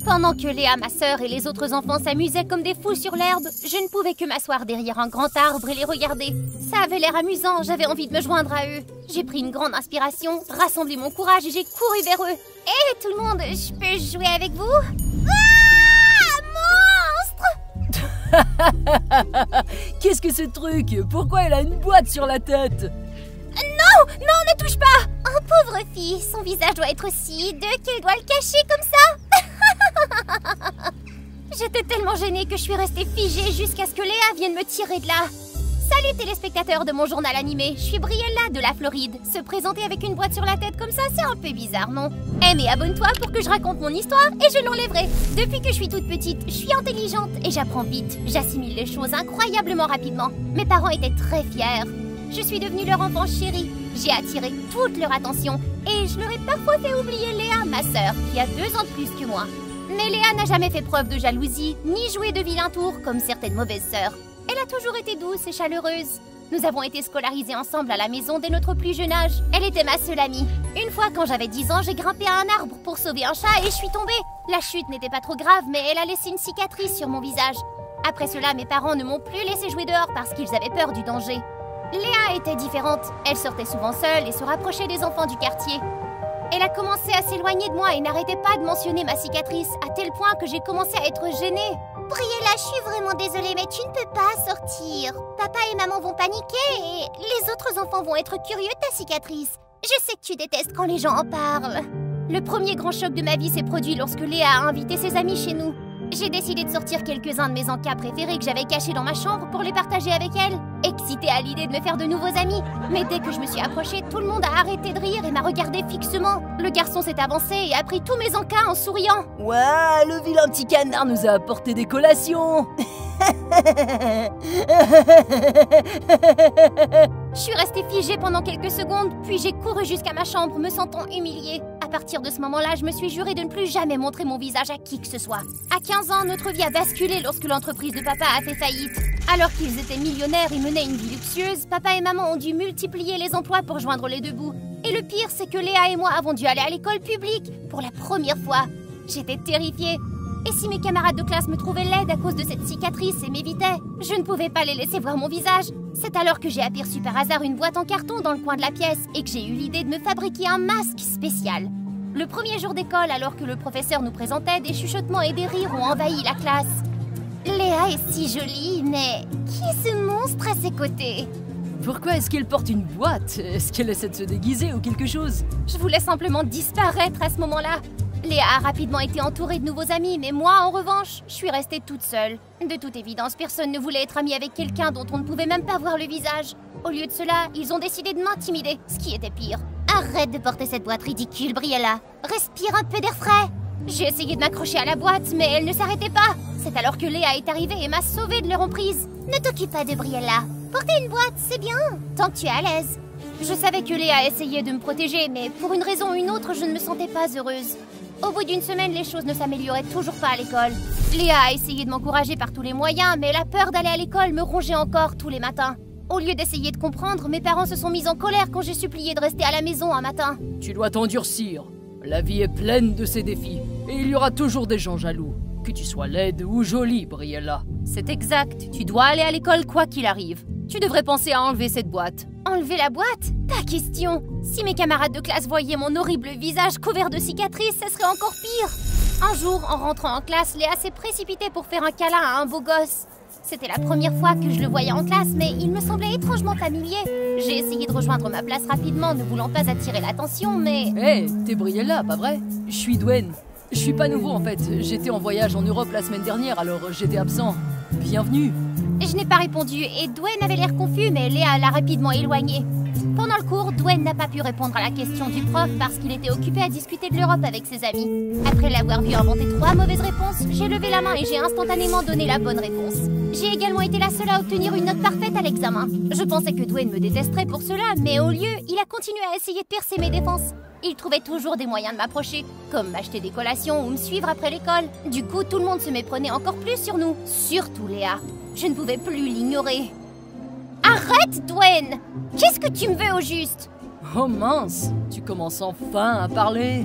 Pendant que Léa, ma sœur et les autres enfants s'amusaient comme des fous sur l'herbe, je ne pouvais que m'asseoir derrière un grand arbre et les regarder. Ça avait l'air amusant, j'avais envie de me joindre à eux. J'ai pris une grande inspiration, rassemblé mon courage et j'ai couru vers eux. Hé tout le monde, je peux jouer avec vous? Ah, monstre! Qu'est-ce que ce truc? Pourquoi elle a une boîte sur la tête? Non, non, ne touche pas! Oh pauvre fille, son visage doit être si hideux qu'elle doit le cacher comme ça. J'étais tellement gênée que je suis restée figée jusqu'à ce que Léa vienne me tirer de là. Salut téléspectateurs de mon journal animé, je suis Briella de la Floride. Se présenter avec une boîte sur la tête comme ça, c'est un peu bizarre, non? Mais abonne-toi pour que je raconte mon histoire et je l'enlèverai. Depuis que je suis toute petite, je suis intelligente et j'apprends vite. J'assimile les choses incroyablement rapidement. Mes parents étaient très fiers. Je suis devenue leur enfant chéri. J'ai attiré toute leur attention et je leur ai parfois fait oublier Léa, ma sœur, qui a 2 ans de plus que moi. Mais Léa n'a jamais fait preuve de jalousie, ni joué de vilains tours comme certaines mauvaises sœurs. Elle a toujours été douce et chaleureuse. Nous avons été scolarisés ensemble à la maison dès notre plus jeune âge. Elle était ma seule amie. Une fois, quand j'avais 10 ans, j'ai grimpé à un arbre pour sauver un chat et je suis tombée. La chute n'était pas trop grave, mais elle a laissé une cicatrice sur mon visage. Après cela, mes parents ne m'ont plus laissé jouer dehors parce qu'ils avaient peur du danger. Léa était différente. Elle sortait souvent seule et se rapprochait des enfants du quartier. Elle a commencé à s'éloigner de moi et n'arrêtait pas de mentionner ma cicatrice, à tel point que j'ai commencé à être gênée. Briella, je suis vraiment désolée, mais tu ne peux pas sortir. Papa et maman vont paniquer et les autres enfants vont être curieux de ta cicatrice. Je sais que tu détestes quand les gens en parlent. Le premier grand choc de ma vie s'est produit lorsque Léa a invité ses amis chez nous. J'ai décidé de sortir quelques-uns de mes encas préférés que j'avais cachés dans ma chambre pour les partager avec elle. Excitée à l'idée de me faire de nouveaux amis. Mais dès que je me suis approchée, tout le monde a arrêté de rire et m'a regardé fixement. Le garçon s'est avancé et a pris tous mes encas en souriant. Ouah, le vilain petit canard nous a apporté des collations. Je suis restée figée pendant quelques secondes, puis j'ai couru jusqu'à ma chambre, me sentant humiliée. À partir de ce moment-là, je me suis juré de ne plus jamais montrer mon visage à qui que ce soit. À 15 ans, notre vie a basculé lorsque l'entreprise de papa a fait faillite. Alors qu'ils étaient millionnaires et menaient une vie luxueuse, papa et maman ont dû multiplier les emplois pour joindre les deux bouts. Et le pire, c'est que Léa et moi avons dû aller à l'école publique pour la première fois. J'étais terrifiée. Et si mes camarades de classe me trouvaient laide à cause de cette cicatrice et m'évitaient, je ne pouvais pas les laisser voir mon visage. C'est alors que j'ai aperçu par hasard une boîte en carton dans le coin de la pièce et que j'ai eu l'idée de me fabriquer un masque spécial. Le premier jour d'école, alors que le professeur nous présentait, des chuchotements et des rires ont envahi la classe. Léa est si jolie, mais qui est ce monstre à ses côtés? Pourquoi est-ce qu'elle porte une boîte? Est-ce qu'elle essaie de se déguiser ou quelque chose? Je voulais simplement disparaître à ce moment-là. Léa a rapidement été entourée de nouveaux amis, mais moi, en revanche, je suis restée toute seule. De toute évidence, personne ne voulait être amie avec quelqu'un dont on ne pouvait même pas voir le visage. Au lieu de cela, ils ont décidé de m'intimider, ce qui était pire. Arrête de porter cette boîte ridicule, Briella. Respire un peu d'air frais. J'ai essayé de m'accrocher à la boîte, mais elle ne s'arrêtait pas. C'est alors que Léa est arrivée et m'a sauvée de leur emprise. Ne t'occupe pas de Briella. Porter une boîte, c'est bien, tant que tu es à l'aise. Je savais que Léa essayait de me protéger, mais pour une raison ou une autre, je ne me sentais pas heureuse. Au bout d'une semaine, les choses ne s'amélioraient toujours pas à l'école. Léa a essayé de m'encourager par tous les moyens, mais la peur d'aller à l'école me rongeait encore tous les matins. Au lieu d'essayer de comprendre, mes parents se sont mis en colère quand j'ai supplié de rester à la maison un matin. Tu dois t'endurcir. La vie est pleine de ces défis. Et il y aura toujours des gens jaloux. Que tu sois laide ou jolie, Briella. C'est exact. Tu dois aller à l'école quoi qu'il arrive. Tu devrais penser à enlever cette boîte. Enlever la boîte? Pas question. Si mes camarades de classe voyaient mon horrible visage couvert de cicatrices, ça serait encore pire. Un jour, en rentrant en classe, Léa s'est précipitée pour faire un câlin à un beau gosse. C'était la première fois que je le voyais en classe, mais il me semblait étrangement familier. J'ai essayé de rejoindre ma place rapidement, ne voulant pas attirer l'attention, mais... Hé, t'es Briella, pas vrai? Je suis Dwayne. Je suis pas nouveau en fait. J'étais en voyage en Europe la semaine dernière, alors j'étais absent. Bienvenue. Je n'ai pas répondu et Dwayne avait l'air confus, mais Léa l'a rapidement éloigné. Pendant le cours, Dwayne n'a pas pu répondre à la question du prof parce qu'il était occupé à discuter de l'Europe avec ses amis. Après l'avoir vu inventer 3 mauvaises réponses, j'ai levé la main et j'ai instantanément donné la bonne réponse. J'ai également été la seule à obtenir une note parfaite à l'examen. Je pensais que Dwayne me détesterait pour cela, mais au lieu, il a continué à essayer de percer mes défenses. Il trouvait toujours des moyens de m'approcher, comme m'acheter des collations ou me suivre après l'école. Du coup, tout le monde se méprenait encore plus sur nous, surtout Léa. Je ne pouvais plus l'ignorer. Arrête, Dwayne! Qu'est-ce que tu me veux au juste? Oh mince, tu commences enfin à parler.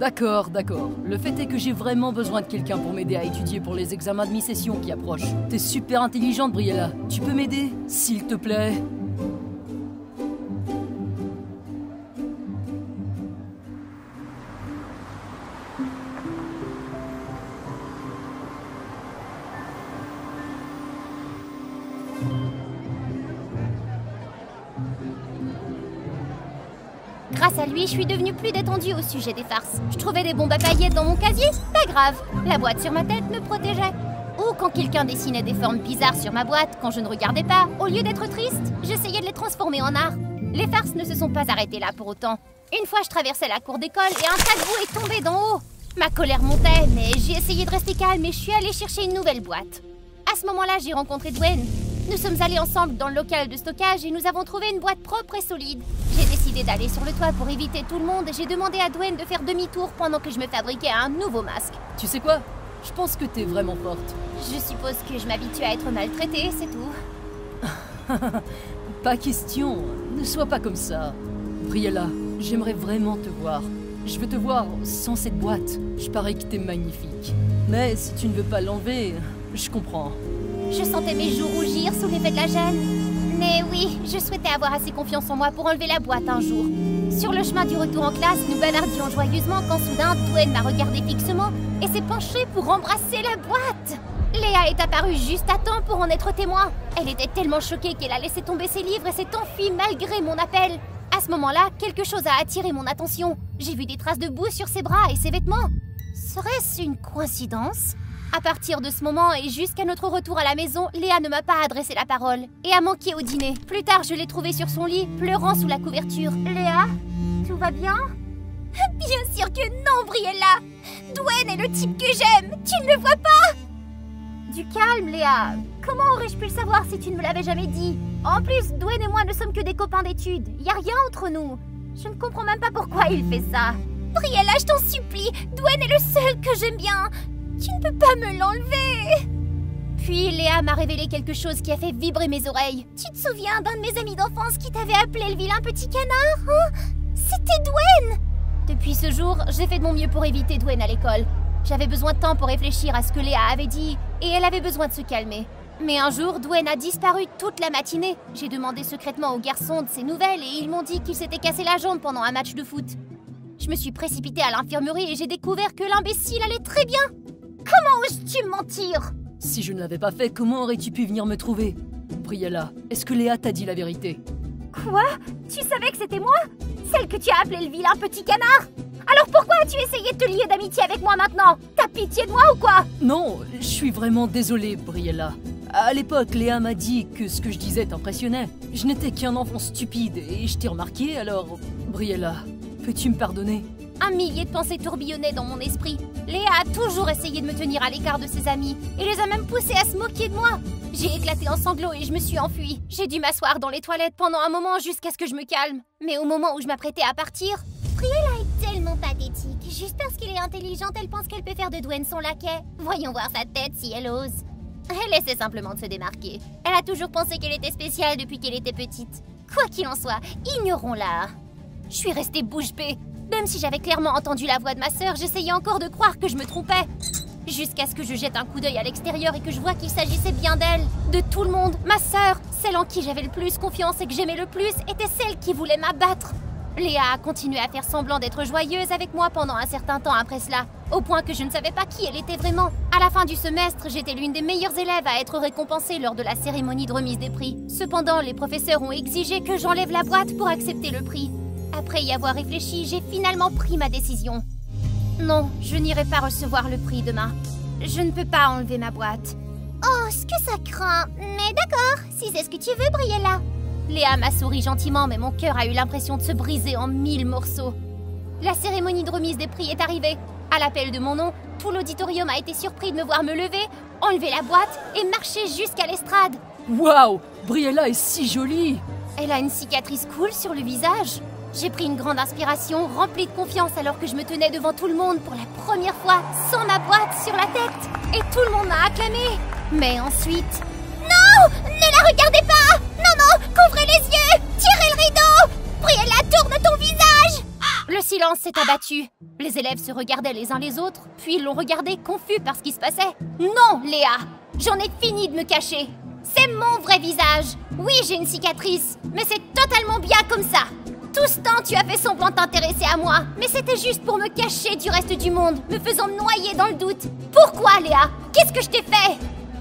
D'accord, d'accord. Le fait est que j'ai vraiment besoin de quelqu'un pour m'aider à étudier pour les examens de mi-session qui approchent. T'es super intelligente, Briella. Tu peux m'aider, s'il te plaît? Grâce à lui, je suis devenue plus détendue au sujet des farces. Je trouvais des bombes à paillettes dans mon casier, pas grave. La boîte sur ma tête me protégeait. Ou quand quelqu'un dessinait des formes bizarres sur ma boîte, quand je ne regardais pas, au lieu d'être triste, j'essayais de les transformer en art. Les farces ne se sont pas arrêtées là pour autant. Une fois, je traversais la cour d'école et un tas de boue est tombé d'en haut. Ma colère montait, mais j'ai essayé de rester calme et je suis allée chercher une nouvelle boîte. À ce moment-là, j'ai rencontré Dwayne. Nous sommes allés ensemble dans le local de stockage et nous avons trouvé une boîte propre et solide. J'ai décidé d'aller sur le toit pour éviter tout le monde et j'ai demandé à Dwayne de faire demi-tour pendant que je me fabriquais un nouveau masque. Tu sais quoi? Je pense que t'es vraiment forte. Je suppose que je m'habitue à être maltraitée, c'est tout. Pas question, ne sois pas comme ça. Briella, j'aimerais vraiment te voir. Je veux te voir sans cette boîte. Je parie que t'es magnifique. Mais si tu ne veux pas l'enlever, je comprends. Je sentais mes joues rougir sous l'effet de la gêne. Mais oui, je souhaitais avoir assez confiance en moi pour enlever la boîte un jour. Sur le chemin du retour en classe, nous bavardions joyeusement quand soudain, Dwayne m'a regardé fixement et s'est penché pour embrasser la boîte. Léa est apparue juste à temps pour en être témoin. Elle était tellement choquée qu'elle a laissé tomber ses livres et s'est enfuie malgré mon appel. À ce moment-là, quelque chose a attiré mon attention. J'ai vu des traces de boue sur ses bras et ses vêtements. Serait-ce une coïncidence ? À partir de ce moment et jusqu'à notre retour à la maison, Léa ne m'a pas adressé la parole et a manqué au dîner. Plus tard, je l'ai trouvée sur son lit, pleurant sous la couverture. Léa, tout va bien? Bien sûr que non, Briella! Dwayne est le type que j'aime! Tu ne le vois pas? Du calme, Léa. Comment aurais-je pu le savoir si tu ne me l'avais jamais dit? En plus, Dwayne et moi ne sommes que des copains d'études. Y a rien entre nous. Je ne comprends même pas pourquoi il fait ça. Briella, je t'en supplie, Dwayne est le seul que j'aime bien. Tu ne peux pas me l'enlever. Puis Léa m'a révélé quelque chose qui a fait vibrer mes oreilles. Tu te souviens d'un de mes amis d'enfance qui t'avait appelé le vilain petit canard, hein? C'était Dwayne. Depuis ce jour, j'ai fait de mon mieux pour éviter Dwayne à l'école. J'avais besoin de temps pour réfléchir à ce que Léa avait dit, et elle avait besoin de se calmer. Mais un jour, Dwayne a disparu toute la matinée. J'ai demandé secrètement aux garçons de ses nouvelles et ils m'ont dit qu'il s'était cassé la jambe pendant un match de foot. Je me suis précipitée à l'infirmerie et j'ai découvert que l'imbécile allait très bien. Comment oses-tu mentir? Si je ne l'avais pas fait, comment aurais-tu pu venir me trouver? Briella, est-ce que Léa t'a dit la vérité? Quoi? Tu savais que c'était moi? Celle que tu as appelée le vilain petit canard? Alors pourquoi as-tu essayé de te lier d'amitié avec moi maintenant? T'as pitié de moi ou quoi? Non, je suis vraiment désolé, Briella. À l'époque, Léa m'a dit que ce que je disais t'impressionnait. Je n'étais qu'un enfant stupide et je t'ai remarqué, alors... Briella, peux-tu me pardonner? Un millier de pensées tourbillonnaient dans mon esprit. Léa a toujours essayé de me tenir à l'écart de ses amis et les a même poussés à se moquer de moi. J'ai éclaté en sanglots et je me suis enfuie. J'ai dû m'asseoir dans les toilettes pendant un moment jusqu'à ce que je me calme. Mais au moment où je m'apprêtais à partir... Briella est tellement pathétique. Juste parce qu'elle est intelligente, elle pense qu'elle peut faire de Dwayne son laquais. Voyons voir sa tête si elle ose. Elle essaie simplement de se démarquer. Elle a toujours pensé qu'elle était spéciale depuis qu'elle était petite. Quoi qu'il en soit, ignorons-la. Je suis restée bouche bée. Même si j'avais clairement entendu la voix de ma sœur, j'essayais encore de croire que je me trompais. Jusqu'à ce que je jette un coup d'œil à l'extérieur et que je vois qu'il s'agissait bien d'elle. De tout le monde, ma sœur, celle en qui j'avais le plus confiance et que j'aimais le plus, était celle qui voulait m'abattre. Léa a continué à faire semblant d'être joyeuse avec moi pendant un certain temps après cela, au point que je ne savais pas qui elle était vraiment. À la fin du semestre, j'étais l'une des meilleures élèves à être récompensée lors de la cérémonie de remise des prix. Cependant, les professeurs ont exigé que j'enlève la boîte pour accepter le prix. Après y avoir réfléchi, j'ai finalement pris ma décision. Non, je n'irai pas recevoir le prix demain. Je ne peux pas enlever ma boîte. Oh, ce que ça craint. Mais d'accord, si c'est ce que tu veux, Briella. Léa m'a souri gentiment, mais mon cœur a eu l'impression de se briser en 1000 morceaux. La cérémonie de remise des prix est arrivée. À l'appel de mon nom, tout l'auditorium a été surpris de me voir me lever, enlever la boîte et marcher jusqu'à l'estrade. Waouh! Briella est si jolie! Elle a une cicatrice cool sur le visage. J'ai pris une grande inspiration, remplie de confiance alors que je me tenais devant tout le monde pour la première fois, sans ma boîte sur la tête. Et tout le monde m'a acclamé. Mais ensuite... Non! Ne la regardez pas! Non, non! Couvrez les yeux! Tirez le rideau! Briella, tourne ton visage! Le silence s'est abattu. Les élèves se regardaient les uns les autres, puis ils l'ont regardé confus par ce qui se passait. Non, Léa! J'en ai fini de me cacher. C'est mon vrai visage. Oui, j'ai une cicatrice, mais c'est totalement bien comme ça. Tout ce temps, tu as fait semblant de t'intéresser à moi, mais c'était juste pour me cacher du reste du monde, me faisant me noyer dans le doute. Pourquoi, Léa? Qu'est-ce que je t'ai fait?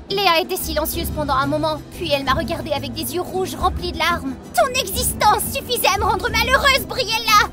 Léa était silencieuse pendant un moment, puis elle m'a regardée avec des yeux rouges remplis de larmes. Ton existence suffisait à me rendre malheureuse, Briella!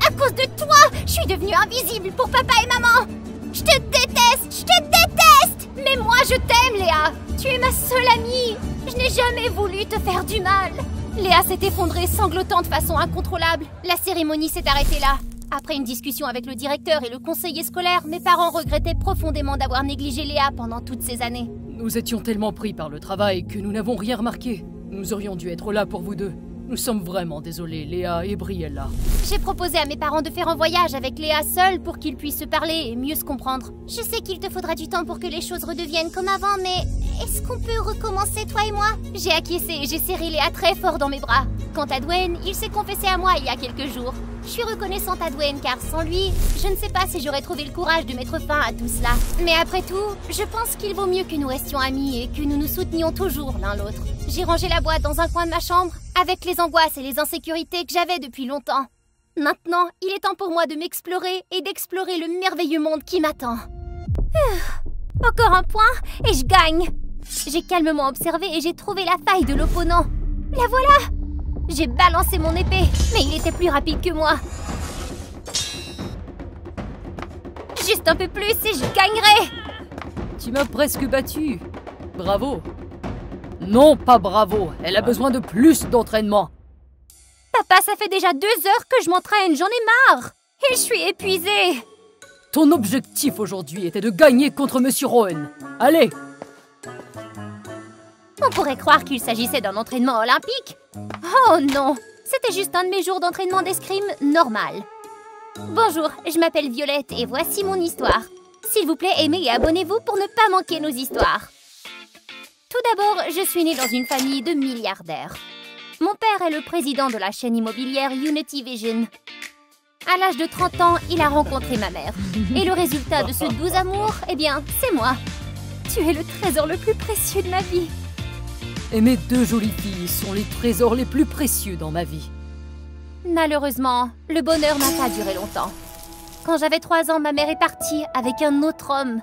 À cause de toi, je suis devenue invisible pour papa et maman. Je te déteste, je te déteste! Mais moi, je t'aime, Léa. Tu es ma seule amie. Je n'ai jamais voulu te faire du mal. Léa s'est effondrée, sanglotant de façon incontrôlable. La cérémonie s'est arrêtée là. Après une discussion avec le directeur et le conseiller scolaire, mes parents regrettaient profondément d'avoir négligé Léa pendant toutes ces années. Nous étions tellement pris par le travail que nous n'avons rien remarqué. Nous aurions dû être là pour vous deux. Nous sommes vraiment désolés, Léa et Briella. J'ai proposé à mes parents de faire un voyage avec Léa seule pour qu'ils puissent se parler et mieux se comprendre. Je sais qu'il te faudra du temps pour que les choses redeviennent comme avant, mais est-ce qu'on peut recommencer, toi et moi? J'ai acquiescé et j'ai serré Léa très fort dans mes bras. Quant à Dwayne, il s'est confessé à moi il y a quelques jours. Je suis reconnaissante à Dwayne car sans lui, je ne sais pas si j'aurais trouvé le courage de mettre fin à tout cela. Mais après tout, je pense qu'il vaut mieux que nous restions amis et que nous nous soutenions toujours l'un l'autre. J'ai rangé la boîte dans un coin de ma chambre, avec les angoisses et les insécurités que j'avais depuis longtemps. Maintenant, il est temps pour moi de m'explorer et d'explorer le merveilleux monde qui m'attend. Encore un point et je gagne. J'ai calmement observé et j'ai trouvé la faille de l'opponent. La voilà! J'ai balancé mon épée, mais il était plus rapide que moi. Juste un peu plus et je gagnerai! Tu m'as presque battu. Bravo. Non, pas bravo. Elle a besoin de plus d'entraînement. Papa, ça fait déjà 2 heures que je m'entraîne, j'en ai marre. Et je suis épuisée. Ton objectif aujourd'hui était de gagner contre Monsieur Rowan. Allez! On pourrait croire qu'il s'agissait d'un entraînement olympique. Oh non, c'était juste un de mes jours d'entraînement d'escrime normal. Bonjour, je m'appelle Violette et voici mon histoire. S'il vous plaît, aimez et abonnez-vous pour ne pas manquer nos histoires. Tout d'abord, je suis née dans une famille de milliardaires. Mon père est le président de la chaîne immobilière Unity Vision. À l'âge de 30 ans, il a rencontré ma mère. Et le résultat de ce doux amour, eh bien, c'est moi. Tu es le trésor le plus précieux de ma vie. Et mes 2 jolies filles sont les trésors les plus précieux dans ma vie. Malheureusement, le bonheur n'a pas duré longtemps. Quand j'avais 3 ans, ma mère est partie avec un autre homme.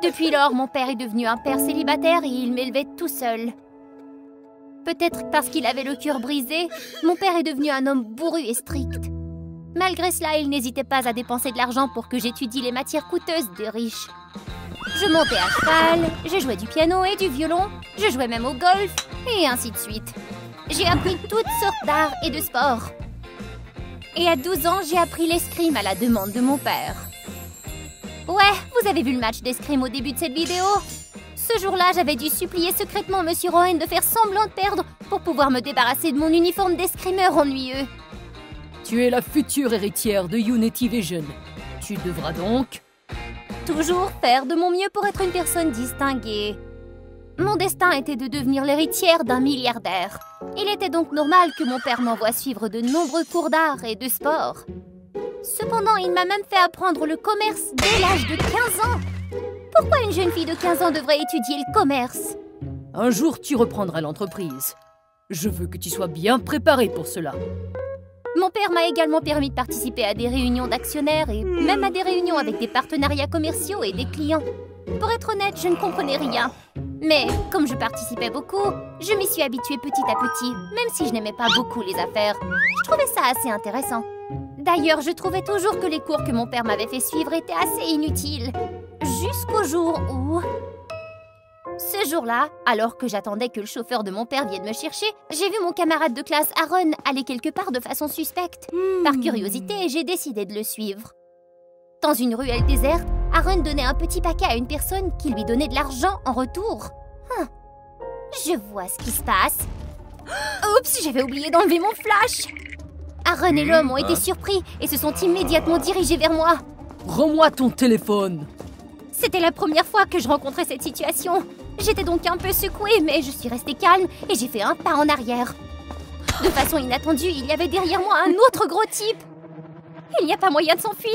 Depuis lors, mon père est devenu un père célibataire et il m'élevait tout seul. Peut-être parce qu'il avait le cœur brisé, mon père est devenu un homme bourru et strict. Malgré cela, il n'hésitait pas à dépenser de l'argent pour que j'étudie les matières coûteuses des riches. Je montais à cheval, je jouais du piano et du violon, je jouais même au golf, et ainsi de suite. J'ai appris toutes sortes d'arts et de sports. Et à 12 ans, j'ai appris l'escrime à la demande de mon père. Ouais, vous avez vu le match d'escrime au début de cette vidéo? Ce jour-là, j'avais dû supplier secrètement Monsieur Rowan de faire semblant de perdre pour pouvoir me débarrasser de mon uniforme d'escrimeur ennuyeux. Tu es la future héritière de Unity Vision. Tu devras donc... toujours faire de mon mieux pour être une personne distinguée. Mon destin était de devenir l'héritière d'un milliardaire. Il était donc normal que mon père m'envoie suivre de nombreux cours d'art et de sport. Cependant, il m'a même fait apprendre le commerce dès l'âge de 15 ans. Pourquoi une jeune fille de 15 ans devrait étudier le commerce? Un jour, tu reprendras l'entreprise. Je veux que tu sois bien préparée pour cela. Mon père m'a également permis de participer à des réunions d'actionnaires et même à des réunions avec des partenariats commerciaux et des clients. Pour être honnête, je ne comprenais rien. Mais comme je participais beaucoup, je m'y suis habituée petit à petit, même si je n'aimais pas beaucoup les affaires. Je trouvais ça assez intéressant. D'ailleurs, je trouvais toujours que les cours que mon père m'avait fait suivre étaient assez inutiles. Jusqu'au jour où... Ce jour-là, alors que j'attendais que le chauffeur de mon père vienne me chercher, j'ai vu mon camarade de classe Aaron aller quelque part de façon suspecte. Par curiosité, j'ai décidé de le suivre. Dans une ruelle déserte, Aaron donnait un petit paquet à une personne qui lui donnait de l'argent en retour. Je vois ce qui se passe. Oups, j'avais oublié d'enlever mon flash. Aaron et l'homme ont été surpris et se sont immédiatement dirigés vers moi. Rends-moi ton téléphone. C'était la première fois que je rencontrais cette situation. J'étais donc un peu secouée, mais je suis restée calme et j'ai fait un pas en arrière. De façon inattendue, il y avait derrière moi un autre gros type. Il n'y a pas moyen de s'enfuir.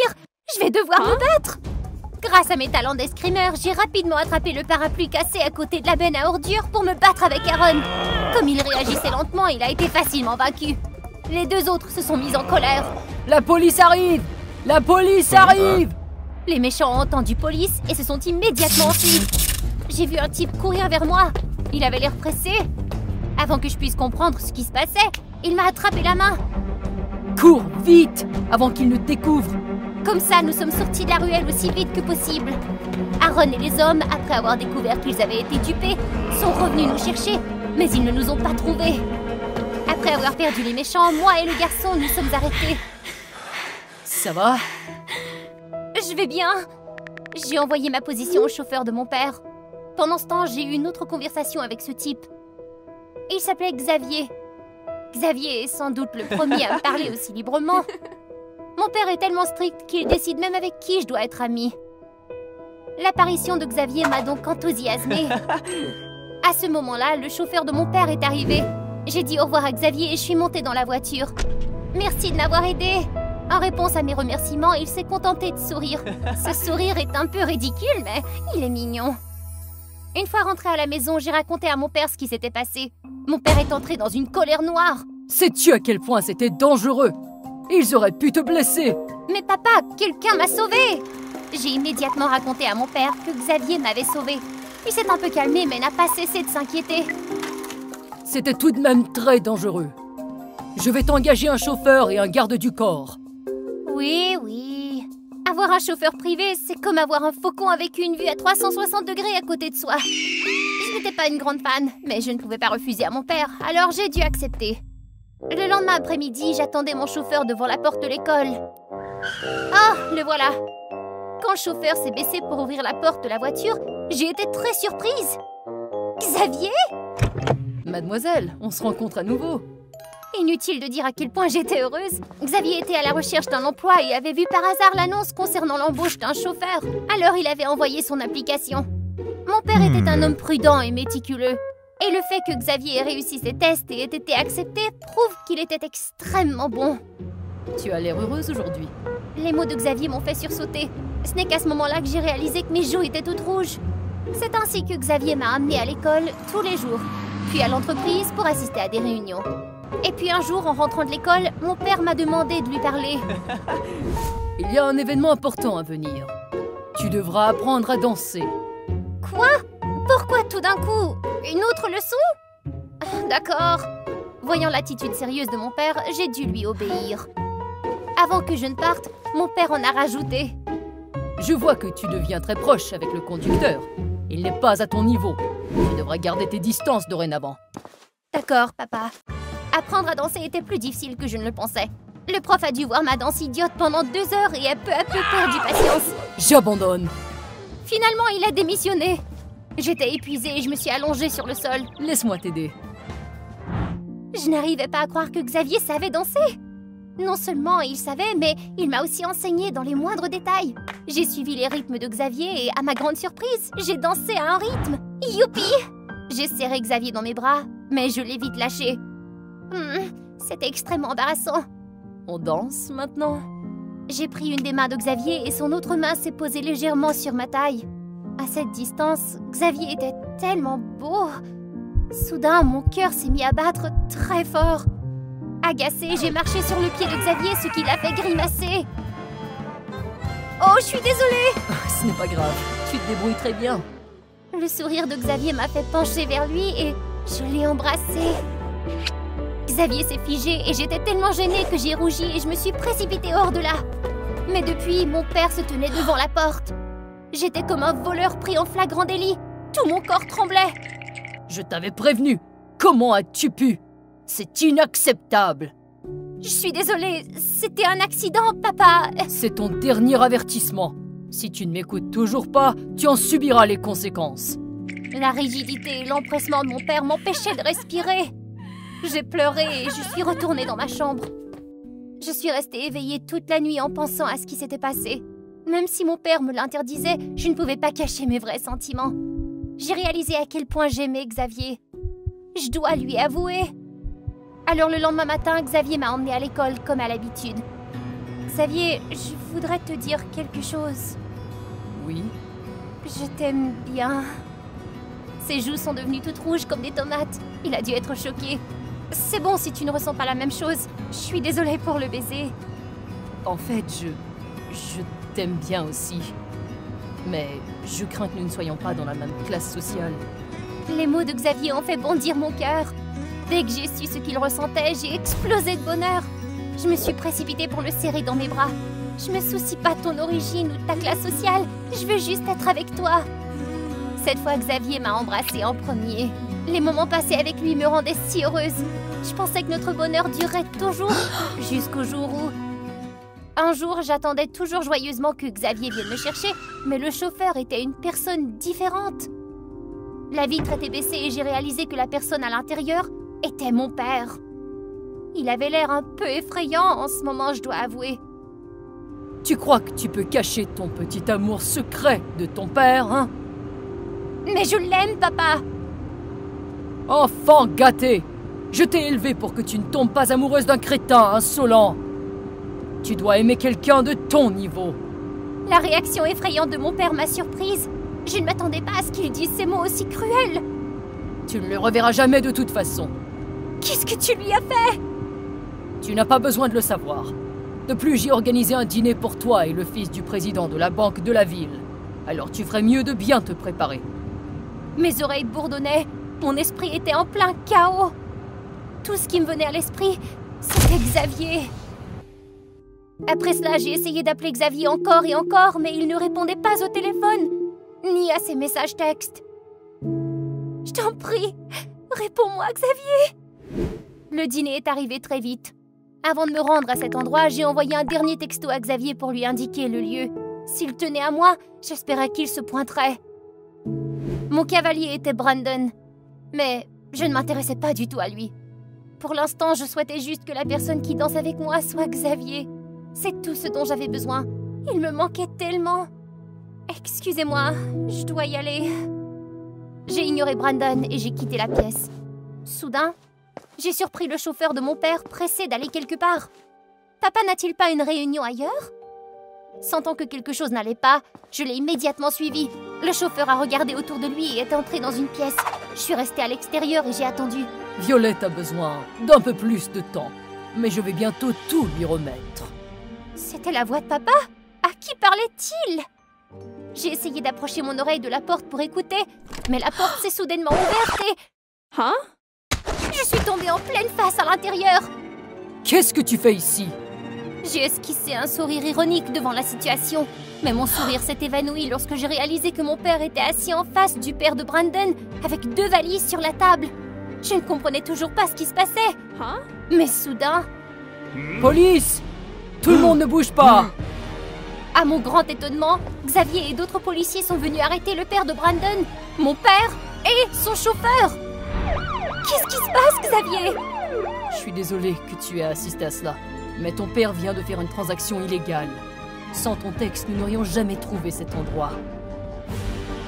Je vais devoir me battre. Grâce à mes talents d'escrimeur, j'ai rapidement attrapé le parapluie cassé à côté de la benne à ordures pour me battre avec Aaron. Comme il réagissait lentement, il a été facilement vaincu. Les deux autres se sont mis en colère. La police arrive! La police arrive! Les méchants ont entendu police et se sont immédiatement enfuis. J'ai vu un type courir vers moi. Il avait l'air pressé. Avant que je puisse comprendre ce qui se passait, il m'a attrapé la main. Cours vite avant qu'il ne te découvre! Comme ça, nous sommes sortis de la ruelle aussi vite que possible. Aaron et les hommes, après avoir découvert qu'ils avaient été dupés, sont revenus nous chercher, mais ils ne nous ont pas trouvés. Après avoir perdu les méchants, moi et le garçon nous sommes arrêtés. Ça va? Je vais bien. J'ai envoyé ma position au chauffeur de mon père. Pendant ce temps, j'ai eu une autre conversation avec ce type. Il s'appelait Xavier. Xavier est sans doute le premier à me parler aussi librement. Mon père est tellement strict qu'il décide même avec qui je dois être amie. L'apparition de Xavier m'a donc enthousiasmée. À ce moment-là, le chauffeur de mon père est arrivé. J'ai dit au revoir à Xavier et je suis montée dans la voiture. Merci de m'avoir aidée. En réponse à mes remerciements, il s'est contenté de sourire. Ce sourire est un peu ridicule, mais il est mignon. Une fois rentrée à la maison, j'ai raconté à mon père ce qui s'était passé. Mon père est entré dans une colère noire. Sais-tu à quel point c'était dangereux? Ils auraient pu te blesser! Mais papa, quelqu'un m'a sauvée! J'ai immédiatement raconté à mon père que Xavier m'avait sauvée. Il s'est un peu calmé, mais n'a pas cessé de s'inquiéter. C'était tout de même très dangereux. Je vais t'engager un chauffeur et un garde du corps. Oui. Avoir un chauffeur privé, c'est comme avoir un faucon avec une vue à 360 degrés à côté de soi. Je n'étais pas une grande fan, mais je ne pouvais pas refuser à mon père, alors j'ai dû accepter. Le lendemain après-midi, j'attendais mon chauffeur devant la porte de l'école. Oh, le voilà! Quand le chauffeur s'est baissé pour ouvrir la porte de la voiture, j'ai été très surprise. Xavier? Mademoiselle, on se rencontre à nouveau. Inutile de dire à quel point j'étais heureuse. Xavier était à la recherche d'un emploi et avait vu par hasard l'annonce concernant l'embauche d'un chauffeur. Alors il avait envoyé son application. Mon père était un homme prudent et méticuleux. Et le fait que Xavier ait réussi ses tests et ait été accepté prouve qu'il était extrêmement bon. Tu as l'air heureuse aujourd'hui. Les mots de Xavier m'ont fait sursauter. Ce n'est qu'à ce moment-là que j'ai réalisé que mes joues étaient toutes rouges. C'est ainsi que Xavier m'a amenée à l'école tous les jours, puis à l'entreprise pour assister à des réunions. Et puis un jour, en rentrant de l'école, mon père m'a demandé de lui parler. Il y a un événement important à venir. Tu devras apprendre à danser. Quoi? Pourquoi tout d'un coup? Une autre leçon? D'accord. Voyant l'attitude sérieuse de mon père, j'ai dû lui obéir. Avant que je ne parte, mon père en a rajouté. Je vois que tu deviens très proche avec le conducteur. Il n'est pas à ton niveau. Tu devras garder tes distances dorénavant. D'accord, papa. Apprendre à danser était plus difficile que je ne le pensais. Le prof a dû voir ma danse idiote pendant 2 heures et a peu à peu perdu patience. J'abandonne. Finalement, il a démissionné. J'étais épuisée et je me suis allongée sur le sol. Laisse-moi t'aider. Je n'arrivais pas à croire que Xavier savait danser. Non seulement il savait, mais il m'a aussi enseigné dans les moindres détails. J'ai suivi les rythmes de Xavier et, à ma grande surprise, j'ai dansé à un rythme. Youpi! J'ai serré Xavier dans mes bras, mais je l'ai vite lâché. C'était extrêmement embarrassant. On danse maintenant? J'ai pris une des mains de Xavier et son autre main s'est posée légèrement sur ma taille. À cette distance, Xavier était tellement beau. Soudain, mon cœur s'est mis à battre très fort. Agacée, j'ai marché sur le pied de Xavier, ce qui l'a fait grimacer. Oh, je suis désolée! Ce n'est pas grave, tu te débrouilles très bien. Le sourire de Xavier m'a fait pencher vers lui et je l'ai embrassé. Xavier s'est figé et j'étais tellement gênée que j'ai rougi et je me suis précipitée hors de là. Mais depuis, mon père se tenait devant la porte. J'étais comme un voleur pris en flagrant délit. Tout mon corps tremblait. Je t'avais prévenu. Comment as-tu pu? C'est inacceptable. Je suis désolée, c'était un accident, papa. C'est ton dernier avertissement. Si tu ne m'écoutes toujours pas, tu en subiras les conséquences. La rigidité et l'empressement de mon père m'empêchaient de respirer. J'ai pleuré et je suis retournée dans ma chambre. Je suis restée éveillée toute la nuit en pensant à ce qui s'était passé. Même si mon père me l'interdisait, je ne pouvais pas cacher mes vrais sentiments. J'ai réalisé à quel point j'aimais Xavier. Je dois lui avouer. Alors le lendemain matin, Xavier m'a emmenée à l'école comme à l'habitude. Xavier, je voudrais te dire quelque chose. Oui? Je t'aime bien. Ses joues sont devenues toutes rouges comme des tomates. Il a dû être choqué. C'est bon si tu ne ressens pas la même chose. Je suis désolée pour le baiser. En fait, je t'aime bien aussi. Mais je crains que nous ne soyons pas dans la même classe sociale. Les mots de Xavier ont fait bondir mon cœur. Dès que j'ai su ce qu'il ressentait, j'ai explosé de bonheur. Je me suis précipitée pour le serrer dans mes bras. Je me soucie pas de ton origine ou de ta classe sociale. Je veux juste être avec toi. Cette fois, Xavier m'a embrassée en premier. Les moments passés avec lui me rendaient si heureuse. Je pensais que notre bonheur durerait toujours, jusqu'au jour où... Un jour, j'attendais toujours joyeusement que Xavier vienne me chercher, mais le chauffeur était une personne différente. La vitre était baissée et j'ai réalisé que la personne à l'intérieur était mon père. Il avait l'air un peu effrayant en ce moment, je dois avouer. Tu crois que tu peux cacher ton petit amour secret de ton père, hein? Mais je l'aime, papa! Enfant gâté! Je t'ai élevé pour que tu ne tombes pas amoureuse d'un crétin insolent. Tu dois aimer quelqu'un de ton niveau. La réaction effrayante de mon père m'a surprise. Je ne m'attendais pas à ce qu'il dise ces mots aussi cruels. Tu ne le reverras jamais de toute façon. Qu'est-ce que tu lui as fait? Tu n'as pas besoin de le savoir. De plus, j'ai organisé un dîner pour toi et le fils du président de la banque de la ville. Alors tu ferais mieux de bien te préparer. Mes oreilles bourdonnaient. Mon esprit était en plein chaos. Tout ce qui me venait à l'esprit, c'était Xavier. Après cela, j'ai essayé d'appeler Xavier encore et encore, mais il ne répondait pas au téléphone, ni à ses messages textes. Je t'en prie, réponds-moi, Xavier. Le dîner est arrivé très vite. Avant de me rendre à cet endroit, j'ai envoyé un dernier texto à Xavier pour lui indiquer le lieu. S'il tenait à moi, j'espérais qu'il se pointerait. Mon cavalier était Brandon, mais je ne m'intéressais pas du tout à lui. Pour l'instant, je souhaitais juste que la personne qui danse avec moi soit Xavier. C'est tout ce dont j'avais besoin. Il me manquait tellement. Excusez-moi, je dois y aller. J'ai ignoré Brandon et j'ai quitté la pièce. Soudain, j'ai surpris le chauffeur de mon père pressé d'aller quelque part. Papa n'a-t-il pas une réunion ailleurs? Sentant que quelque chose n'allait pas, je l'ai immédiatement suivi. Le chauffeur a regardé autour de lui et est entré dans une pièce. Je suis restée à l'extérieur et j'ai attendu. Violette a besoin d'un peu plus de temps, mais je vais bientôt tout lui remettre. C'était la voix de papa? À qui parlait-il? J'ai essayé d'approcher mon oreille de la porte pour écouter, mais la porte s'est soudainement ouverte et... Hein? Je suis tombée en pleine face à l'intérieur. Qu'est-ce que tu fais ici? J'ai esquissé un sourire ironique devant la situation, mais mon sourire s'est évanoui lorsque j'ai réalisé que mon père était assis en face du père de Brandon, avec 2 valises sur la table. Je ne comprenais toujours pas ce qui se passait. Mais soudain... Police! Tout le monde ne bouge pas! À mon grand étonnement, Xavier et d'autres policiers sont venus arrêter le père de Brandon, mon père et son chauffeur. Qu'est-ce qui se passe, Xavier? Je suis désolée que tu aies assisté à cela, mais ton père vient de faire une transaction illégale. Sans ton texte, nous n'aurions jamais trouvé cet endroit.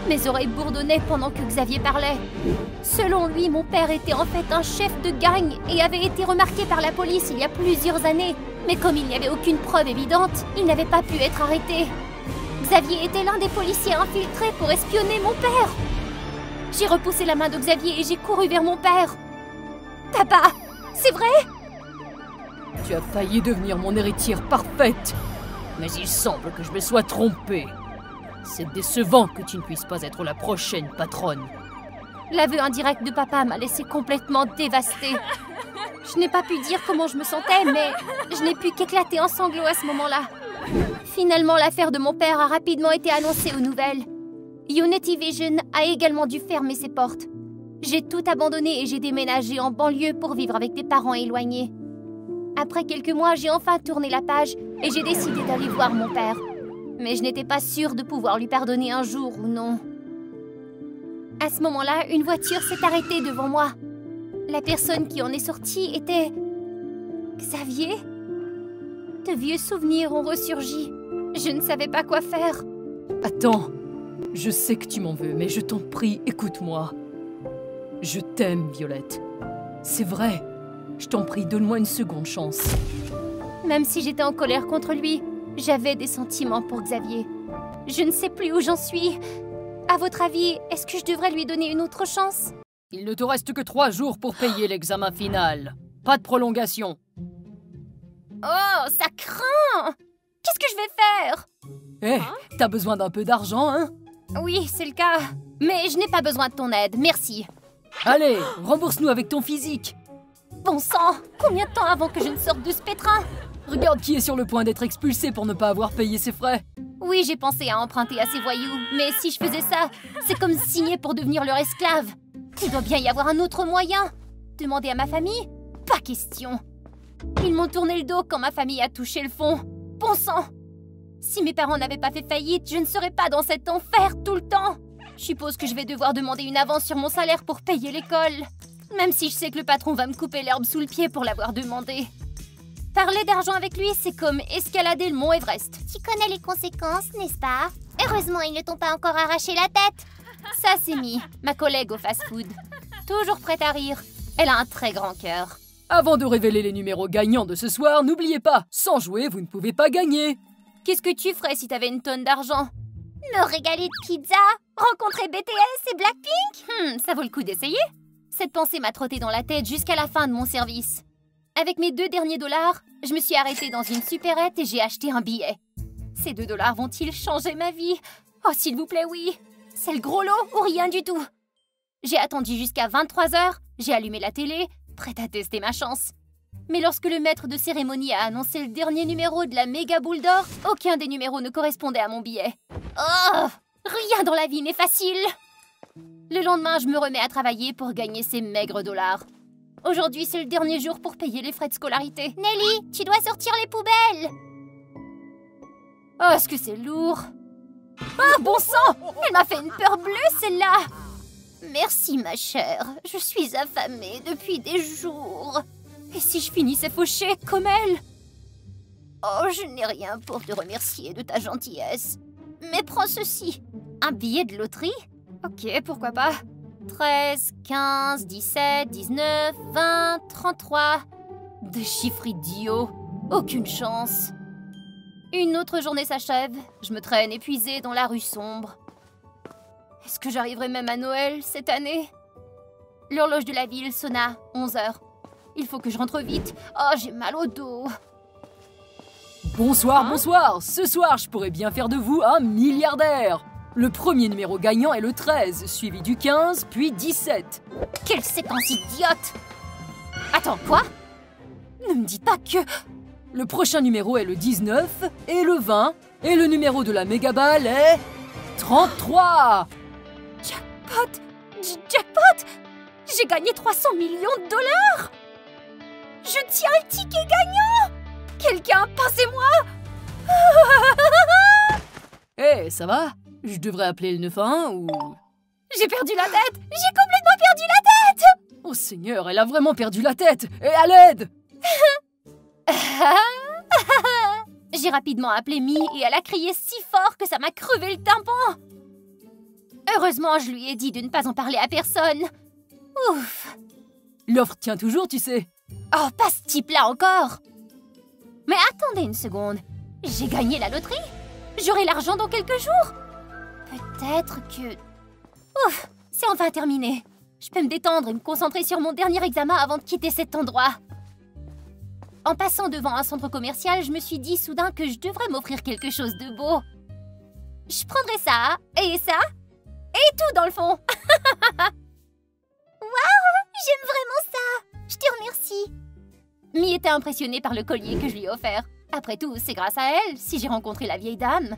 Mes oreilles bourdonnaient pendant que Xavier parlait. Selon lui, mon père était en fait un chef de gang et avait été remarqué par la police il y a plusieurs années. Mais comme il n'y avait aucune preuve évidente, il n'avait pas pu être arrêté. Xavier était l'un des policiers infiltrés pour espionner mon père. J'ai repoussé la main de Xavier et j'ai couru vers mon père. Papa, c'est vrai? Tu as failli devenir mon héritière parfaite. Mais il semble que je me sois trompée. C'est décevant que tu ne puisses pas être la prochaine patronne. L'aveu indirect de papa m'a laissé complètement dévastée. Je n'ai pas pu dire comment je me sentais, mais je n'ai pu qu'éclater en sanglots à ce moment-là. Finalement, l'affaire de mon père a rapidement été annoncée aux nouvelles. Unity Vision a également dû fermer ses portes. J'ai tout abandonné et j'ai déménagé en banlieue pour vivre avec des parents éloignés. Après quelques mois, j'ai enfin tourné la page et j'ai décidé d'aller voir mon père. Mais je n'étais pas sûre de pouvoir lui pardonner un jour ou non. À ce moment-là, une voiture s'est arrêtée devant moi. La personne qui en est sortie était... Xavier? De vieux souvenirs ont ressurgi. Je ne savais pas quoi faire. Attends, je sais que tu m'en veux, mais je t'en prie, écoute-moi. Je t'aime, Violette. C'est vrai. Je t'en prie, donne-moi une seconde chance. Même si j'étais en colère contre lui, j'avais des sentiments pour Xavier. Je ne sais plus où j'en suis. À votre avis, est-ce que je devrais lui donner une autre chance? Il ne te reste que 3 jours pour payer l'examen final. Pas de prolongation. Oh, ça craint! Qu'est-ce que je vais faire? Eh, t'as besoin d'un peu d'argent, hein? Oui, c'est le cas. Mais je n'ai pas besoin de ton aide, merci. Allez, rembourse-nous avec ton physique. Bon sang, combien de temps avant que je ne sorte de ce pétrin? Regarde qui est sur le point d'être expulsé pour ne pas avoir payé ses frais. Oui, j'ai pensé à emprunter à ces voyous, mais si je faisais ça, c'est comme signer pour devenir leur esclave. Il doit bien y avoir un autre moyen. Demander à ma famille? Pas question. Ils m'ont tourné le dos quand ma famille a touché le fond. Bon sang! Si mes parents n'avaient pas fait faillite, je ne serais pas dans cet enfer tout le temps. Je suppose que je vais devoir demander une avance sur mon salaire pour payer l'école. Même si je sais que le patron va me couper l'herbe sous le pied pour l'avoir demandé. Parler d'argent avec lui, c'est comme escalader le mont Everest. Tu connais les conséquences, n'est-ce pas? Heureusement, ils ne t'ont pas encore arraché la tête. Ça, c'est Mi, ma collègue au fast-food. Toujours prête à rire. Elle a un très grand cœur. Avant de révéler les numéros gagnants de ce soir, n'oubliez pas, sans jouer, vous ne pouvez pas gagner. Qu'est-ce que tu ferais si t'avais une tonne d'argent? Me régaler de pizza? Rencontrer BTS et Blackpink? Ça vaut le coup d'essayer. Cette pensée m'a trotté dans la tête jusqu'à la fin de mon service. Avec mes 2 derniers dollars, je me suis arrêtée dans une supérette et j'ai acheté un billet. Ces 2 dollars vont-ils changer ma vie? Oh, s'il vous plaît, oui. C'est le gros lot ou rien du tout? J'ai attendu jusqu'à 23 h, j'ai allumé la télé, prête à tester ma chance. Mais lorsque le maître de cérémonie a annoncé le dernier numéro de la méga boule d'or, aucun des numéros ne correspondait à mon billet. Oh! Rien dans la vie n'est facile! Le lendemain, je me remets à travailler pour gagner ces maigres dollars. Aujourd'hui, c'est le dernier jour pour payer les frais de scolarité. Nelly, tu dois sortir les poubelles! Oh, est-ce que c'est lourd? Ah, bon sang! Elle m'a fait une peur bleue, celle-là! Merci, ma chère. Je suis affamée depuis des jours. Et si je finissais fauchée comme elle? Oh, je n'ai rien pour te remercier de ta gentillesse. Mais prends ceci. Un billet de loterie? Ok, pourquoi pas. 13, 15, 17, 19, 20, 33. Des chiffres idiots. Aucune chance. Une autre journée s'achève. Je me traîne épuisée dans la rue sombre. Est-ce que j'arriverai même à Noël cette année? L'horloge de la ville sonna 11 h. Il faut que je rentre vite. Oh, j'ai mal au dos. Bonsoir, bonsoir. Ce soir, je pourrais bien faire de vous un milliardaire. Le premier numéro gagnant est le 13, suivi du 15, puis 17. Quelle séquence idiote! Attends, quoi? Ne me dites pas que... Le prochain numéro est le 19 et le 20. Et le numéro de la mégaballe est... 33! Jackpot! Jackpot! J'ai gagné 300 millions de dollars! Je tiens le ticket gagnant! Quelqu'un, pincez-moi! Hé, ça va? Je devrais appeler le 911 ou... J'ai perdu la tête! J'ai complètement perdu la tête! Oh Seigneur, elle a vraiment perdu la tête! Et à l'aide! J'ai rapidement appelé Mi et elle a crié si fort que ça m'a crevé le tympan. Heureusement, je lui ai dit de ne pas en parler à personne. Ouf! L'offre tient toujours, tu sais. Oh, pas ce type-là encore! Mais attendez une seconde. J'ai gagné la loterie? J'aurai l'argent dans quelques jours? Peut-être que... Ouf! C'est enfin terminé. Je peux me détendre et me concentrer sur mon dernier examen avant de quitter cet endroit. En passant devant un centre commercial, je me suis dit soudain que je devrais m'offrir quelque chose de beau. Je prendrais ça, et ça, et tout dans le fond. Waouh! J'aime vraiment ça! Je te remercie. Mi était impressionnée par le collier que je lui ai offert. Après tout, c'est grâce à elle si j'ai rencontré la vieille dame.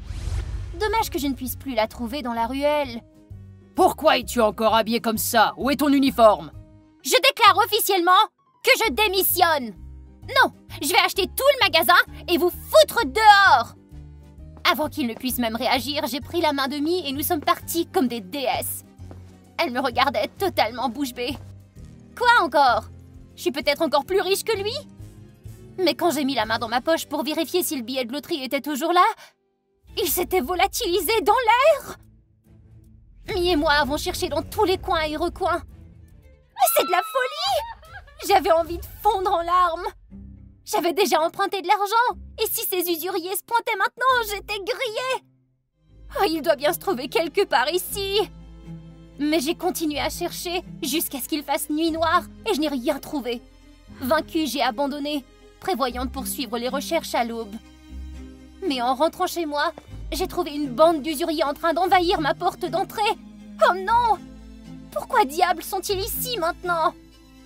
Dommage que je ne puisse plus la trouver dans la ruelle. Pourquoi es-tu encore habillée comme ça? Où est ton uniforme? Je déclare officiellement que je démissionne. Non, je vais acheter tout le magasin et vous foutre dehors. Avant qu'il ne puisse même réagir, j'ai pris la main de Mi et nous sommes partis comme des déesses. Elle me regardait totalement bouche bée. Quoi encore? Je suis peut-être encore plus riche que lui? Mais quand j'ai mis la main dans ma poche pour vérifier si le billet de loterie était toujours là, il s'était volatilisé dans l'air. Mi et moi avons cherché dans tous les coins et recoins. Mais c'est de la folie! J'avais envie de fondre en larmes. J'avais déjà emprunté de l'argent. Et si ces usuriers se pointaient maintenant, j'étais grillée. Oh, il doit bien se trouver quelque part ici. Mais j'ai continué à chercher jusqu'à ce qu'il fasse nuit noire et je n'ai rien trouvé. Vaincue, j'ai abandonné, prévoyant de poursuivre les recherches à l'aube. Mais en rentrant chez moi, j'ai trouvé une bande d'usuriers en train d'envahir ma porte d'entrée. Oh non! Pourquoi diable sont-ils ici maintenant?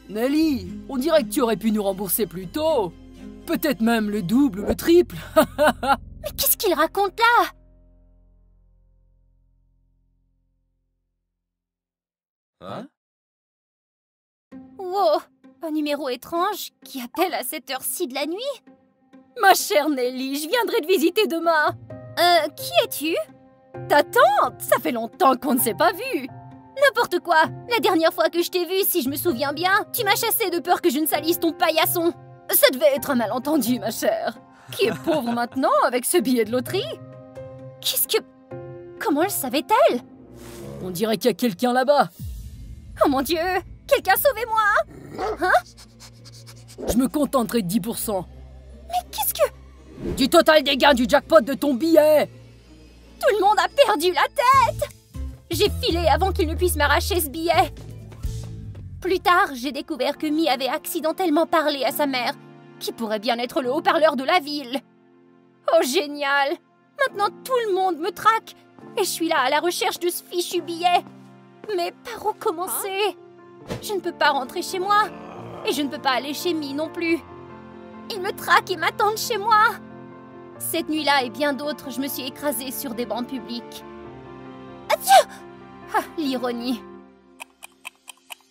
Nelly, on dirait que tu aurais pu nous rembourser plus tôt. Peut-être même le double ou le triple. Mais qu'est-ce qu'il raconte là? Hein? Wow! Un numéro étrange qui appelle à cette heure-ci de la nuit? Ma chère Nelly, je viendrai te visiter demain. Qui es-tu? Ta tante? Ça fait longtemps qu'on ne s'est pas vu. N'importe quoi. La dernière fois que je t'ai vue, si je me souviens bien, tu m'as chassé de peur que je ne salisse ton paillasson. Ça devait être un malentendu, ma chère. Qui est pauvre maintenant avec ce billet de loterie? Qu'est-ce que... Comment le savait-elle? On dirait qu'il y a quelqu'un là-bas. Oh mon Dieu! Quelqu'un sauvez-moi! Hein? Je me contenterai de 10%. Mais qu'est-ce que... Du total des gains du jackpot de ton billet! Tout le monde a perdu la tête! J'ai filé avant qu'il ne puisse m'arracher ce billet. Plus tard, j'ai découvert que Mi avait accidentellement parlé à sa mère, qui pourrait bien être le haut-parleur de la ville. Oh, génial! Maintenant, tout le monde me traque, et je suis là à la recherche de ce fichu billet. Mais par où commencer? Je ne peux pas rentrer chez moi, et je ne peux pas aller chez Mi non plus. Ils me traquent et m'attendent chez moi. Cette nuit-là et bien d'autres, je me suis écrasée sur des bancs publics. Adieu! Ah, l'ironie.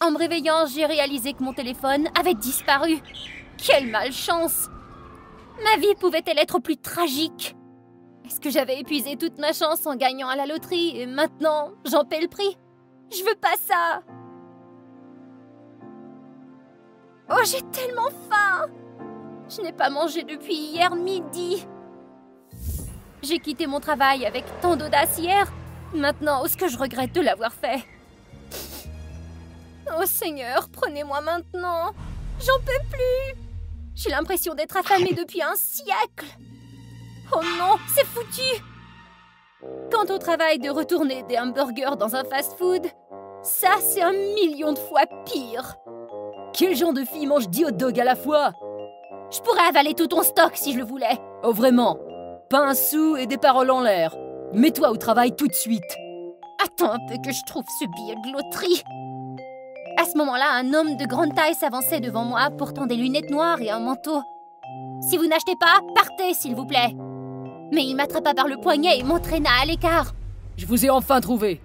En me réveillant, j'ai réalisé que mon téléphone avait disparu. Quelle malchance! Ma vie pouvait-elle être plus tragique? Est-ce que j'avais épuisé toute ma chance en gagnant à la loterie et maintenant, j'en paie le prix? Je veux pas ça! Oh, j'ai tellement faim! Je n'ai pas mangé depuis hier midi. J'ai quitté mon travail avec tant d'audace hier. Maintenant, est-ce que je regrette de l'avoir fait? Oh Seigneur, prenez-moi maintenant. J'en peux plus. J'ai l'impression d'être affamée depuis un siècle. Oh non, c'est foutu. Quant au travail de retourner des hamburgers dans un fast-food, ça, c'est 1 million de fois pire. Quel genre de fille mange 10 hot dogs à la fois? Je pourrais avaler tout ton stock si je le voulais. Oh vraiment? Pas un sou et des paroles en l'air. Mets-toi au travail tout de suite. Attends un peu que je trouve ce billet de loterie. À ce moment-là, un homme de grande taille s'avançait devant moi, portant des lunettes noires et un manteau. « Si vous n'achetez pas, partez, s'il vous plaît !» Mais il m'attrapa par le poignet et m'entraîna à l'écart. Je vous ai enfin trouvé.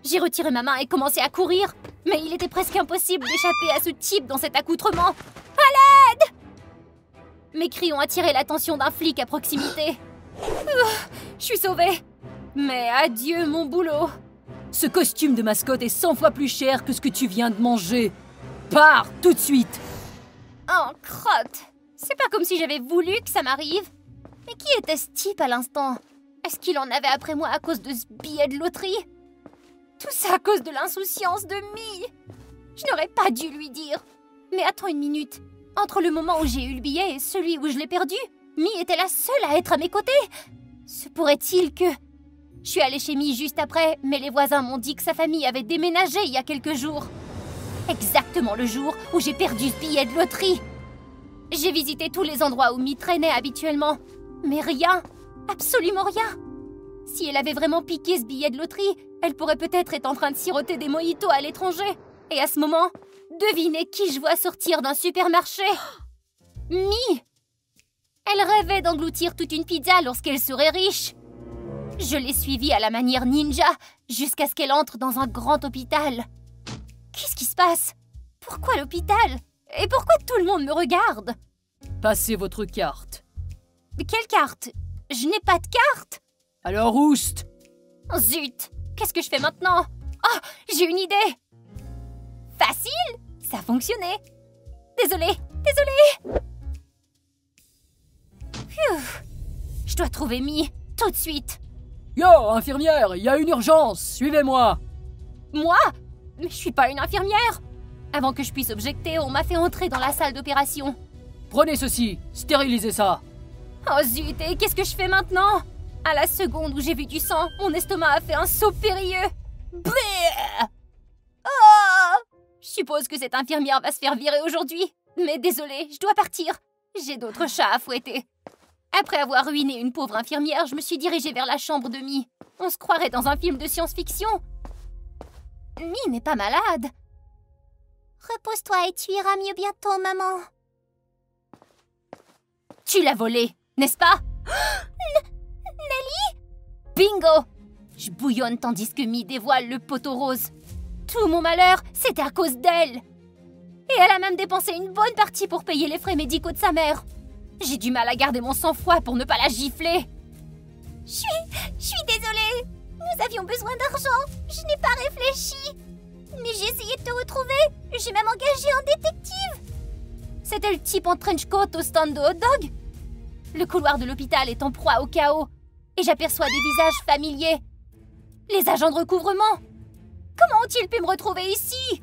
J'ai retiré ma main et commencé à courir, mais il était presque impossible d'échapper à ce type dans cet accoutrement. À l'aide! Mes cris ont attiré l'attention d'un flic à proximité. Je suis sauvée. Mais adieu mon boulot. Ce costume de mascotte est 100 fois plus cher que ce que tu viens de manger. Pars tout de suite. Oh, crotte. C'est pas comme si j'avais voulu que ça m'arrive. Mais qui était ce type à l'instant? Est-ce qu'il en avait après moi à cause de ce billet de loterie? Tout ça à cause de l'insouciance de Mi. Je n'aurais pas dû lui dire. Mais attends une minute. Entre le moment où j'ai eu le billet et celui où je l'ai perdu, Mi était la seule à être à mes côtés. Se pourrait-il que... Je suis allée chez Mi juste après, mais les voisins m'ont dit que sa famille avait déménagé il y a quelques jours. Exactement le jour où j'ai perdu ce billet de loterie. J'ai visité tous les endroits où Mi traînait habituellement, mais rien, absolument rien. Si elle avait vraiment piqué ce billet de loterie, elle pourrait peut-être être en train de siroter des mojitos à l'étranger. Et à ce moment, devinez qui je vois sortir d'un supermarché? Mi! Elle rêvait d'engloutir toute une pizza lorsqu'elle serait riche. Je l'ai suivie à la manière ninja jusqu'à ce qu'elle entre dans un grand hôpital. Qu'est-ce qui se passe? Pourquoi l'hôpital? Et pourquoi tout le monde me regarde? Passez votre carte. Mais quelle carte? Je n'ai pas de carte. Alors oust! Oh, zut! Qu'est-ce que je fais maintenant? Oh, j'ai une idée! Facile! Ça a fonctionné! Désolée! Phew. Je dois trouver Mi, tout de suite! Yo, infirmière, il y a une urgence, suivez-moi! Moi? Mais je suis pas une infirmière! Avant que je puisse objecter, on m'a fait entrer dans la salle d'opération. Prenez ceci, stérilisez ça. Oh zut, et qu'est-ce que je fais maintenant? À la seconde où j'ai vu du sang, mon estomac a fait un saut périlleux. Bleh! Oh! Je suppose que cette infirmière va se faire virer aujourd'hui. Mais désolée, je dois partir. J'ai d'autres chats à fouetter. Après avoir ruiné une pauvre infirmière, je me suis dirigée vers la chambre de Mie. On se croirait dans un film de science-fiction. Mie n'est pas malade. Repose-toi et tu iras mieux bientôt, maman. Tu l'as volée, n'est-ce pas? Nelly? Bingo! Je bouillonne tandis que Mie dévoile le poteau rose. Tout mon malheur, c'était à cause d'elle. Et elle a même dépensé une bonne partie pour payer les frais médicaux de sa mère. J'ai du mal à garder mon sang-froid pour ne pas la gifler. Je suis désolée. Nous avions besoin d'argent. Je n'ai pas réfléchi. Mais j'ai essayé de te retrouver. J'ai même engagé un détective. C'était le type en trench coat au stand de hot dog. Le couloir de l'hôpital est en proie au chaos. Et j'aperçois des visages familiers. Les agents de recouvrement. Comment ont-ils pu me retrouver ici?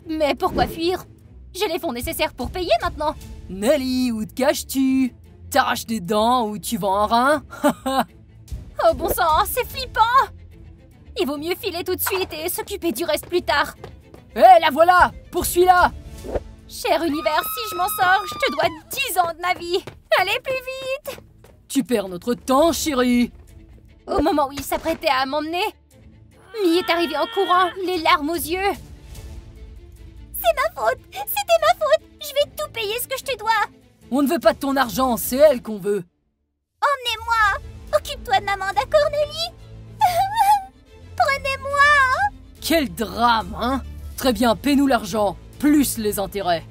Mais pourquoi fuir? J'ai les fonds nécessaires pour payer maintenant. Nelly, où te caches-tu? T'arraches des dents ou tu vends un rein? Oh bon sang, c'est flippant! Il vaut mieux filer tout de suite et s'occuper du reste plus tard. Hé, la voilà! Poursuis-la! Cher univers, si je m'en sors, je te dois 10 ans de ma vie. Allez, plus vite! Tu perds notre temps, chérie. Au moment où il s'apprêtait à m'emmener, Mie est arrivée en courant, les larmes aux yeux. C'est ma faute! C'était ma faute! Je vais tout payer ce que je te dois! On ne veut pas de ton argent, c'est elle qu'on veut. Emmenez-moi! Occupe-toi de maman, d'accord, Nelly? Prenez-moi! Quel drame, hein? Très bien, paie-nous l'argent, plus les intérêts.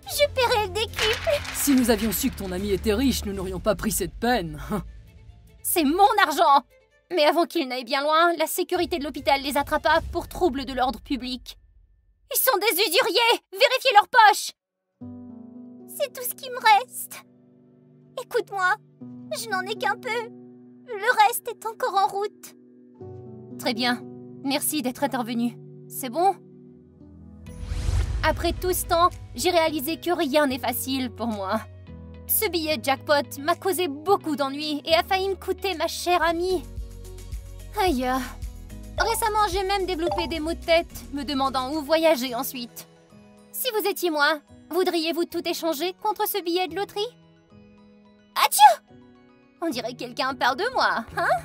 Je paierai le décuple! Si nous avions su que ton ami était riche, nous n'aurions pas pris cette peine. C'est mon argent! Mais avant qu'ils n'aillent bien loin, la sécurité de l'hôpital les attrapa pour trouble de l'ordre public. Ils sont des usuriers! Vérifiez leurs poches! C'est tout ce qui me reste. Écoute-moi, je n'en ai qu'un peu. Le reste est encore en route. Très bien. Merci d'être intervenu. C'est bon? Après tout ce temps, j'ai réalisé que rien n'est facile pour moi. Ce billet de jackpot m'a causé beaucoup d'ennuis et a failli me coûter ma chère amie. Aïe. Récemment, j'ai même développé des maux de tête, me demandant où voyager ensuite. Si vous étiez moi, voudriez-vous tout échanger contre ce billet de loterie? Atchou! On dirait que quelqu'un parle de moi, hein?